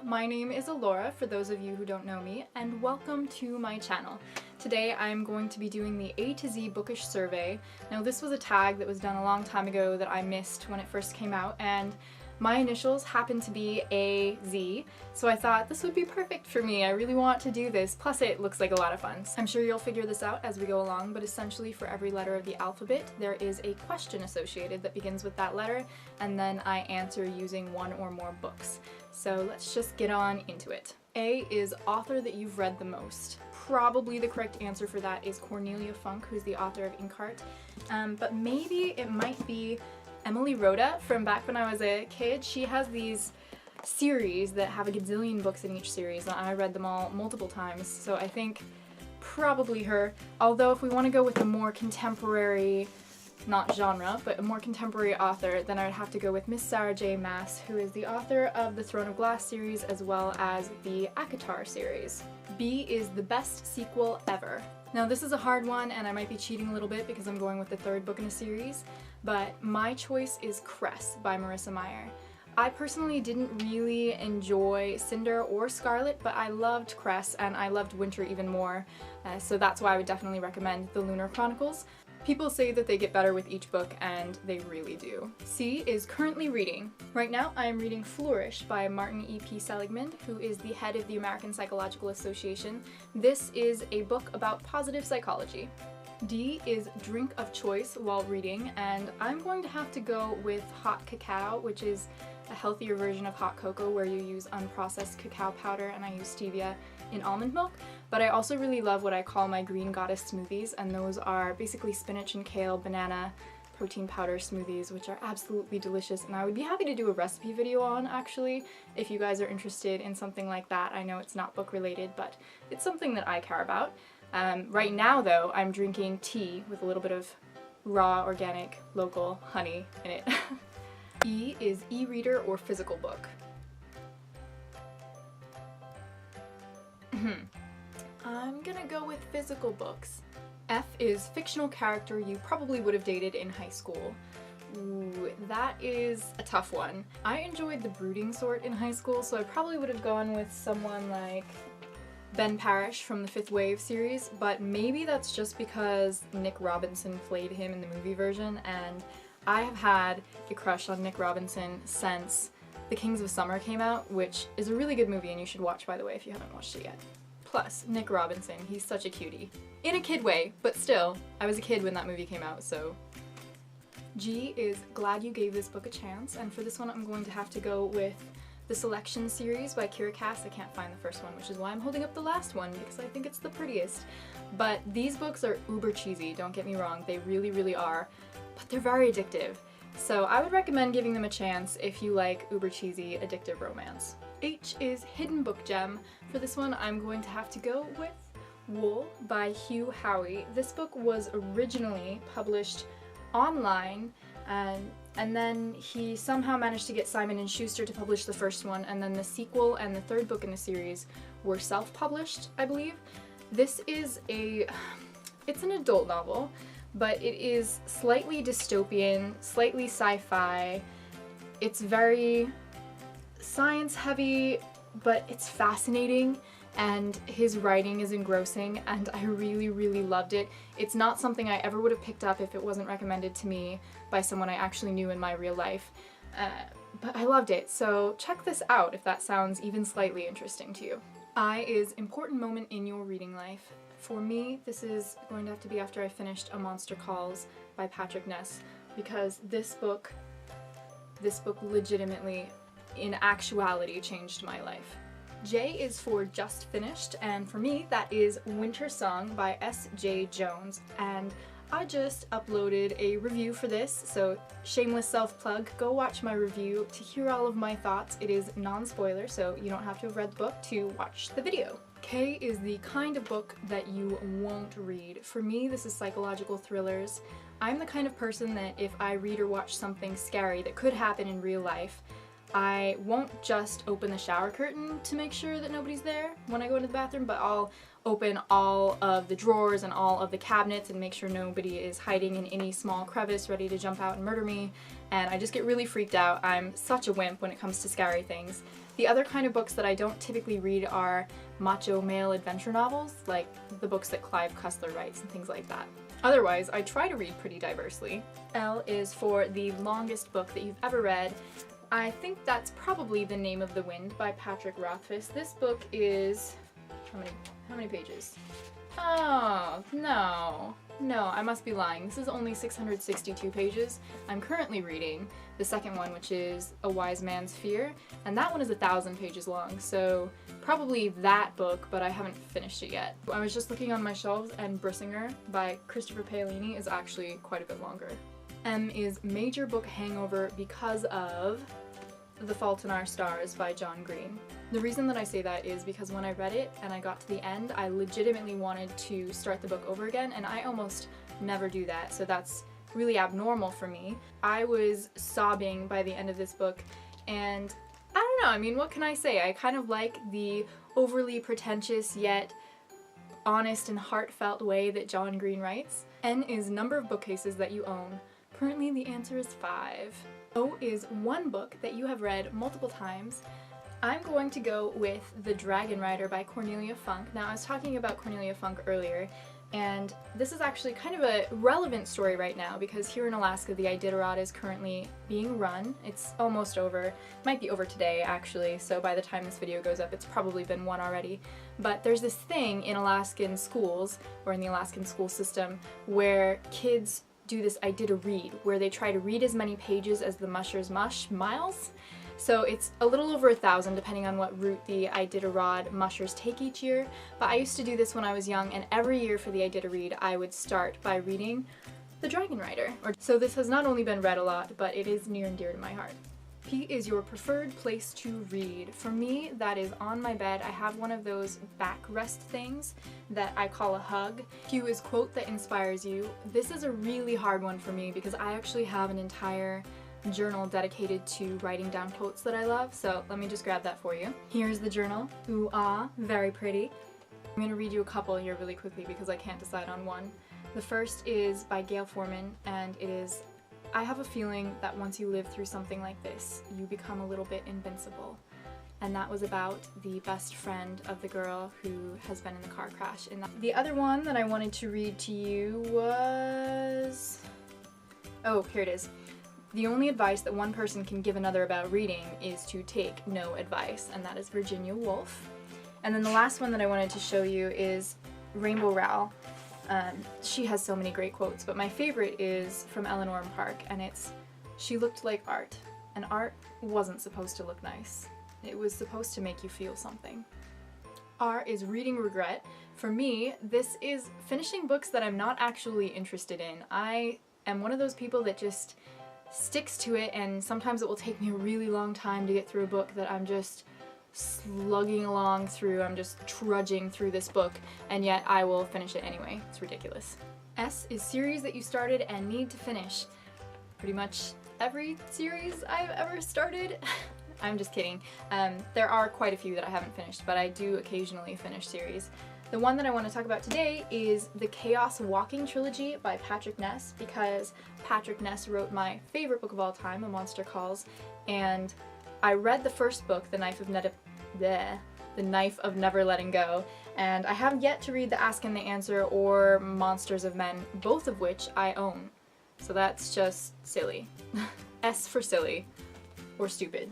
my name is Alora for those of you who don't know me, and welcome to my channel. Today I'm going to be doing the A to Z Bookish Survey. Now this was a tag that was done a long time ago that I missed when it first came out, and my initials happen to be AZ, so I thought this would be perfect for me. I really want to do this, plus it looks like a lot of fun. I'm sure you'll figure this out as we go along, but essentially for every letter of the alphabet there is a question associated that begins with that letter, and then I answer using one or more books. So let's just get on into it. A is author that you've read the most. Probably the correct answer for that is Cornelia Funke, who's the author of Inkheart, but maybe it might be Emily Rhoda from back when I was a kid. She has these series that have a gazillion books in each series, and I read them all multiple times, so I think probably her. Although if we want to go with a more contemporary, not genre, but a more contemporary author, then I would have to go with Miss Sarah J. Maas, who is the author of the Throne of Glass series as well as the ACOTAR series. B is the best sequel ever. Now this is a hard one, and I might be cheating a little bit because I'm going with the third book in a series, but my choice is Cress by Marissa Meyer. I personally didn't really enjoy Cinder or Scarlet, but I loved Cress and I loved Winter even more, so that's why I would definitely recommend the Lunar Chronicles. People say that they get better with each book, and they really do. C is currently reading. Right now I am reading Flourish by Martin E.P. Seligman, who is the head of the American Psychological Association. This is a book about positive psychology. D is drink of choice while reading, and I'm going to have to go with hot cacao, which is a healthier version of hot cocoa where you use unprocessed cacao powder, and I use stevia in almond milk. But I also really love what I call my green goddess smoothies, and those are basically spinach and kale banana protein powder smoothies, which are absolutely delicious, and I would be happy to do a recipe video on, actually, if you guys are interested in something like that. I know it's not book related, but it's something that I care about. Right now though, I'm drinking tea with a little bit of raw, organic, local honey in it. E is e-reader or physical book. I'm gonna go with physical books. F is fictional character you probably would have dated in high school. Ooh, that is a tough one. I enjoyed the brooding sort in high school, so I probably would have gone with someone like Ben Parrish from the Fifth Wave series, but maybe that's just because Nick Robinson played him in the movie version, and I have had a crush on Nick Robinson since The Kings of Summer came out, which is a really good movie and you should watch, by the way, if you haven't watched it yet. Plus, Nick Robinson, he's such a cutie. In a kid way, but still, I was a kid when that movie came out, so. G is glad you gave this book a chance, and for this one I'm going to have to go with the Selection series by Kira Cass. I can't find the first one, which is why I'm holding up the last one, because I think it's the prettiest. But these books are uber cheesy, don't get me wrong, they really, really are, but they're very addictive. So I would recommend giving them a chance if you like uber cheesy, addictive romance. H is Hidden Book Gem. For this one I'm going to have to go with Wool by Hugh Howey. This book was originally published online, and then he somehow managed to get Simon & Schuster to publish the first one, and then the sequel and the third book in the series were self-published, I believe. This is it's an adult novel, but it is slightly dystopian, slightly sci-fi. It's very science heavy, but it's fascinating, and his writing is engrossing, and I really, really loved it. It's not something I ever would have picked up if it wasn't recommended to me by someone I actually knew in my real life, but I loved it, so check this out if that sounds even slightly interesting to you. I is important moment in your reading life. For me, this is going to have to be after I finished A Monster Calls by Patrick Ness, because this book legitimately, in actuality, changed my life. J is for just finished, and for me that is Winter Song by S.J. Jones, and I just uploaded a review for this, so shameless self-plug, go watch my review to hear all of my thoughts. It is non-spoiler, so you don't have to have read the book to watch the video. K is the kind of book that you won't read. For me, this is psychological thrillers. I'm the kind of person that if I read or watch something scary that could happen in real life, I won't just open the shower curtain to make sure that nobody's there when I go into the bathroom, but I'll open all of the drawers and all of the cabinets and make sure nobody is hiding in any small crevice ready to jump out and murder me, and I just get really freaked out. I'm such a wimp when it comes to scary things, The other kind of books that I don't typically read are macho male adventure novels, like the books that Clive Cussler writes and things like that. Otherwise, I try to read pretty diversely. L is for the longest book that you've ever read. I think that's probably The Name of the Wind by Patrick Rothfuss. This book is, how many pages? Oh, no, I must be lying. This is only 662 pages. I'm currently reading the second one, which is A Wise Man's Fear, and that one is 1,000 pages long, so probably that book, but I haven't finished it yet. I was just looking on my shelves, and Brissinger by Christopher Paolini is actually quite a bit longer. M is Major Book Hangover because of The Fault in Our Stars by John Green. The reason that I say that is because when I read it and I got to the end, I legitimately wanted to start the book over again, and I almost never do that, so that's really abnormal for me. I was sobbing by the end of this book, and I don't know, I mean, what can I say? I kind of like the overly pretentious yet honest and heartfelt way that John Green writes. N is number of bookcases that you own. Currently the answer is 5. O is one book that you have read multiple times. I'm going to go with The Dragon Rider by Cornelia Funke. Now, I was talking about Cornelia Funke earlier, and this is actually kind of a relevant story right now because here in Alaska the Iditarod is currently being run. It's almost over. It might be over today actually, so by the time this video goes up it's probably been won already. But there's this thing in Alaskan schools, or in the Alaskan school system, where kids do this Iditarod, where they try to read as many pages as the mushers mush miles. So it's a little over 1,000 depending on what route the Iditarod mushers take each year. But I used to do this when I was young, and every year for the Iditarod I would start by reading The Dragon Rider. So this has not only been read a lot, but it is near and dear to my heart. P is your preferred place to read. For me, that is on my bed. I have one of those backrest things that I call a hug. Q is quote that inspires you. This is a really hard one for me because I actually have an entire journal dedicated to writing down quotes that I love, so let me just grab that for you. Here's the journal. Ooh ah, very pretty. I'm gonna read you a couple here really quickly because I can't decide on one. The first is by Gail Foreman, and it is, I have a feeling that once you live through something like this, you become a little bit invincible. And that was about the best friend of the girl who has been in the car crash. The other one that I wanted to read to you was, oh, here it is. The only advice that one person can give another about reading is to take no advice, and that is Virginia Woolf. And then the last one that I wanted to show you is Rainbow Rowell. She has so many great quotes, but my favorite is from Eleanor Park, and it's, she looked like art, and art wasn't supposed to look nice. It was supposed to make you feel something. R is reading regret. For me, this is finishing books that I'm not actually interested in. I am one of those people that just sticks to it, and sometimes it will take me a really long time to get through a book that I'm just slugging along through. I'm just trudging through this book, and yet I will finish it anyway. It's ridiculous. S is series that you started and need to finish. Pretty much every series I've ever started. I'm just kidding. There are quite a few that I haven't finished, but I do occasionally finish series. The one that I want to talk about today is the Chaos Walking Trilogy by Patrick Ness, because Patrick Ness wrote my favorite book of all time, A Monster Calls, and I read the first book, The Knife of Never Letting Go, and I have yet to read The Ask and the Answer or Monsters of Men, both of which I own. So that's just silly. S for silly, or stupid.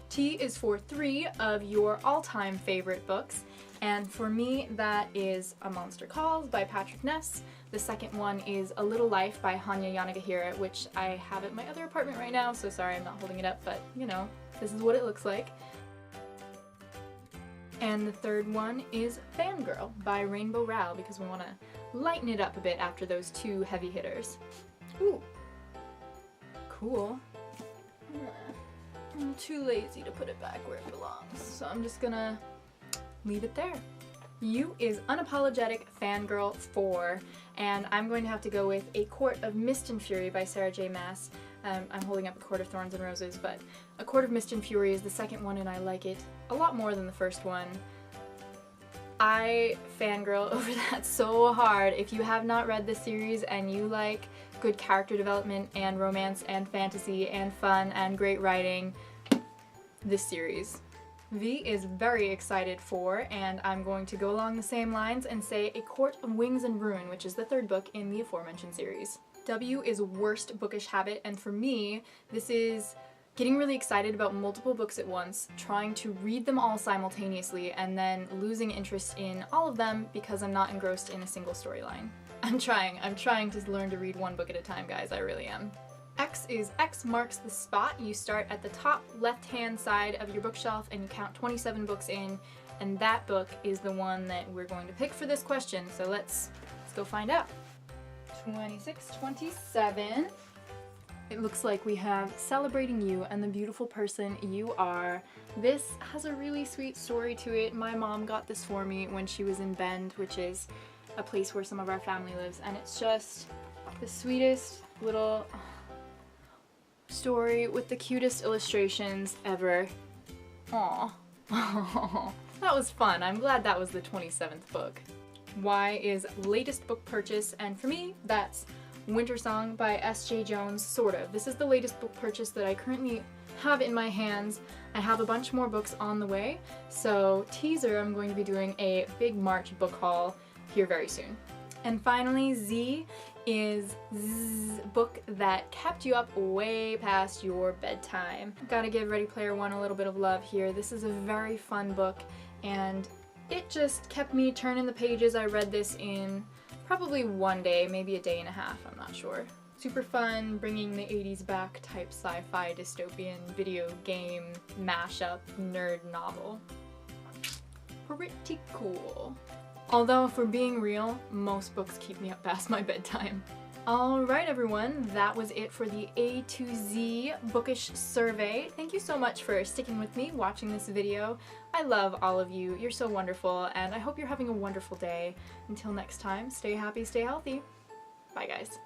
T is for 3 of your all-time favorite books, and for me that is A Monster Calls by Patrick Ness. The second one is A Little Life by Hanya Yanagihira, which I have at my other apartment right now, so sorry I'm not holding it up, but you know, this is what it looks like. And the third one is Fangirl by Rainbow Rowell, because we want to lighten it up a bit after those 2 heavy hitters. Ooh, cool. I'm too lazy to put it back where it belongs, so I'm just gonna leave it there. U is Unapologetic Fangirl 4, and I'm going to have to go with A Court of Mist and Fury by Sarah J. Maas. I'm holding up A Court of Thorns and Roses, but A Court of Mist and Fury is the second one, and I like it a lot more than the first one. I fangirl over that so hard. If you have not read this series and you like good character development and romance and fantasy and fun and great writing, this series V is very excited for, and I'm going to go along the same lines and say A Court of Wings and Ruin, which is the third book in the aforementioned series. W is worst bookish habit, and for me, this is getting really excited about multiple books at once, trying to read them all simultaneously, and then losing interest in all of them because I'm not engrossed in a single storyline. I'm trying to learn to read one book at a time, guys, I really am. X is X marks the spot. You start at the top left-hand side of your bookshelf and you count 27 books in, and that book is the one that we're going to pick for this question, so let's go find out. 26, 27. It looks like we have Celebrating You and the Beautiful Person You Are. This has a really sweet story to it. My mom got this for me when she was in Bend, which is a place where some of our family lives, and it's just the sweetest little story with the cutest illustrations ever. Aww. That was fun. I'm glad that was the 27th book. Y is latest book purchase, and for me, that's Winter Song by S.J. Jones, sort of. This is the latest book purchase that I currently have in my hands. I have a bunch more books on the way, so teaser, I'm going to be doing a big March book haul here very soon. And finally, Z is book that kept you up way past your bedtime. Gotta give Ready Player One a little bit of love here. This is a very fun book, and it just kept me turning the pages. I read this in probably one day, maybe a day and a half, I'm not sure. Super fun, bringing the 80s back type sci-fi dystopian video game mashup nerd novel. Pretty cool. Although, if we're being real, most books keep me up past my bedtime. Alright everyone, that was it for the A to Z Bookish Survey. Thank you so much for sticking with me, watching this video. I love all of you, you're so wonderful, and I hope you're having a wonderful day. Until next time, stay happy, stay healthy. Bye guys.